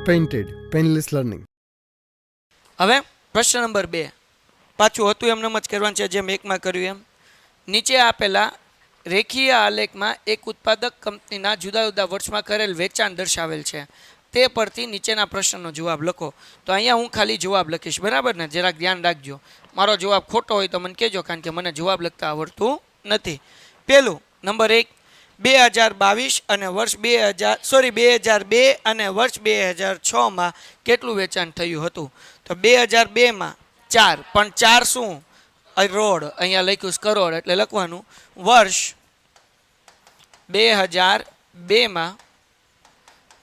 Painted, painless learning. હવે પ્રશ્ન number 2 પાછું હતું એમને જ કરવાનું છે જેમ એકમાં કર્યું એમ. નીચે આપેલા રેખીય આલેખમાં એક ઉત્પાદક કંપનીના જુદા જુદા વર્ષમાં કરેલ વેચાણ દર્શાવેલ છે. તે પરથી નીચેના પ્રશ્નનો જવાબ લખો. તો અહીંયા હું ખાલી જવાબ લખીશ, બરાબર ને? જરાક ધ્યાન રાખજો. મારો જવાબ ખોટો હોય તો મને કહેજો, કારણ કે મને જવાબ લખતા આવડતું નથી. પહેલું નંબર 1, 2022 અને વર્ષ 2002 અને વર્ષ 2006 કેટલું વેચાણ થયું હતું? તો 2002 4, પણ 4 શું? રોડ, અહીંયા લખ્યું કરોડ એટલે લખવાનું. વર્ષ 2002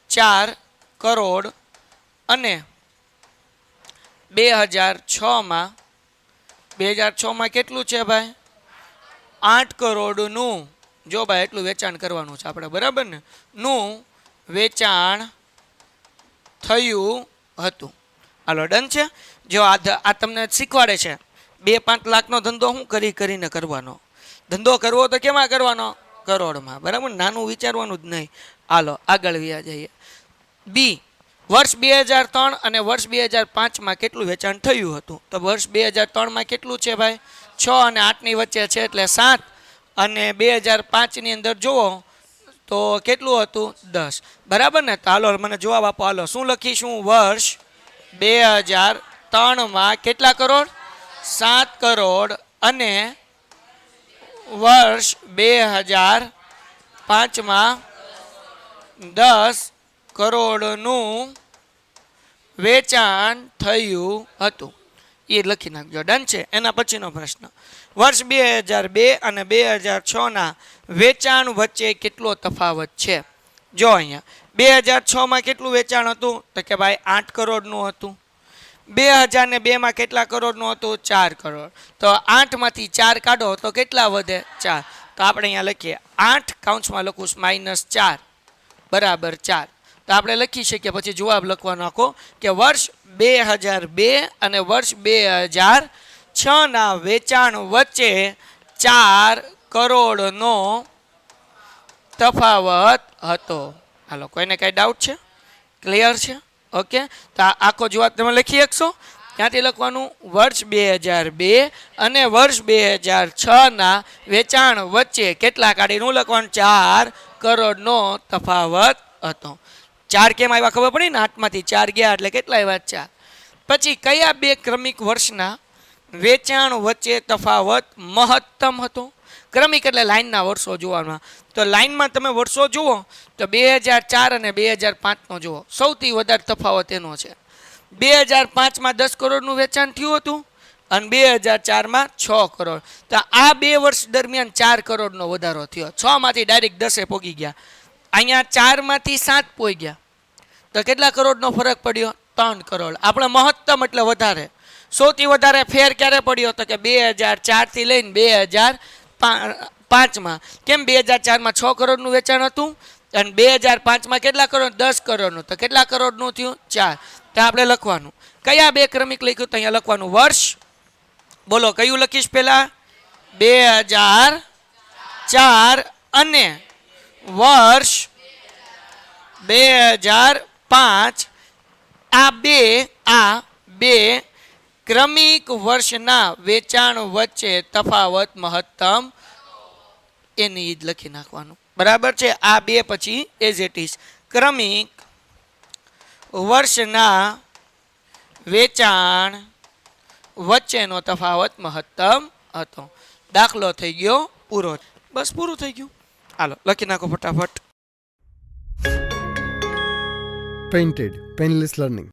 4 કરોડ અને 2006 કેટલું છે ભાઈ? 8 કરોડનું. જો ભાઈ એટલું વેચાણ કરવાનું છે આપણે, બરાબર ને? નું વેચાણ થયું હતું. હાલો, ડન છે. જો આ તમને શીખવાડે છે 2-5 લાખનો ધંધો શું કરીને કરવાનો. ધંધો કરવો તો કેમાં કરવાનો? કરોડમાં, બરાબર? નાનું વિચારવાનું જ નહીં. હાલો આગળ વ્યા જઈએ. બી, વર્ષ 2003 અને વર્ષ 2005 કેટલું વેચાણ થયું હતું? તો વર્ષ 2003 કેટલું છે ભાઈ? 6 અને 8ની વચ્ચે છે એટલે 7. અને 2005ની અંદર જુઓ તો કેટલું હતું? 10, બરાબર ને? તો હાલો મને જવાબ આપો. હાલો શું લખીશું? વર્ષ 2003 કેટલા કરોડ? 7 કરોડ અને વર્ષ 2005 10 કરોડનું વેચાણ થયું હતું. એ લખી નાખજો, ડન છે. એના પછીનો પ્રશ્ન, વર્ષ 2002 અને 2006ના વેચાણ વચ્ચે કેટલો તફાવત છે? જો અહીંયા 2006 કેટલું વેચાણ હતું? તો કે ભાઈ 8 કરોડનું હતું. 2002 કેટલા કરોડનું હતું? 4 કરોડ. તો 8માંથી 4 કાઢો તો કેટલા વધે? 4. તો આપણે અહીંયા લખીએ 8 કૌંસમાં લખું -4 બરાબર 4. તો આપણે લખી શકીએ. પછી જવાબ લખવાનો આખો કે વર્ષ 2002 અને વર્ષ 2006ના વેચાણ વચ્ચે 4 કરોડનો તફાવત હતો. હાલો, કોઈને કાંઈ ડાઉટ છે? ક્લિયર છે? ઓકે. તો આખો જવાબ તમે લખી શકશો. ત્યાંથી લખવાનું વર્ષ 2002 અને વર્ષ 2006ના વેચાણ વચ્ચે કેટલા કાઢીને હું લખવાનું? 4 કરોડનો તફાવત હતો. 4 કેમ આવ્યા ખબર પડી ને? 8માંથી 4 ગયા એટલે કેટલા આવ્યા? 4. પછી કયા 2 ક્રમિક વર્ષના વેચાણ વચ્ચે તફાવત મહત્તમ હતો? ક્રમિક એટલે લાઇનના વર્ષો જોવાના. તો લાઇનમાં તમે વર્ષો જુઓ તો 2004 અને 2005નો જુઓ. સૌથી વધારે તફાવત એનો છે. 2005 10 કરોડનું વેચાણ થયું હતું અને 2004 6 કરોડ. તો આ 2 વર્ષ દરમિયાન 4 કરોડનો વધારો થયો. 6માંથી ડાયરેક્ટ 10 પોગી ગયા. અહીંયા 4માંથી 7 પોઈ ગયા. તો કેટલા કરોડનો ફરક પડ્યો? 3 કરોડ. આપણે મહત્તમ એટલે વધારે. સૌથી વધારે ફેર ક્યારે પડ્યો? તો કે 2004થી લઈને 2005. કેમ? 2004 6 કરોડનું વેચાણ હતું અને 2005 કેટલા કરોડ? 10 કરોડનું. તો કેટલા કરોડનું થયું? 4. તો આપણે લખવાનું કયા 2 ક્રમિક લખ્યું? તો અહીંયા લખવાનું વર્ષ. બોલો કયું લખીશ પહેલા? 2004 અને વર્ષ 2005. આ બે ક્રમિક વર્ષના વેચાણ વચ્ચે તફાવત મહત્તમ, એની જ લખી નાખવાનું, બરાબર છે? આ 2 પછી એઝ ઇટ ઇઝ ક્રમિક વર્ષના વેચાણ વચ્ચેનો તફાવત મહત્તમ હતો. દાખલો થઈ ગયો પૂરો. બસ પૂરું થઈ ગયું. હાલો લખી નાખો ફટાફટ. Painted, painless learning.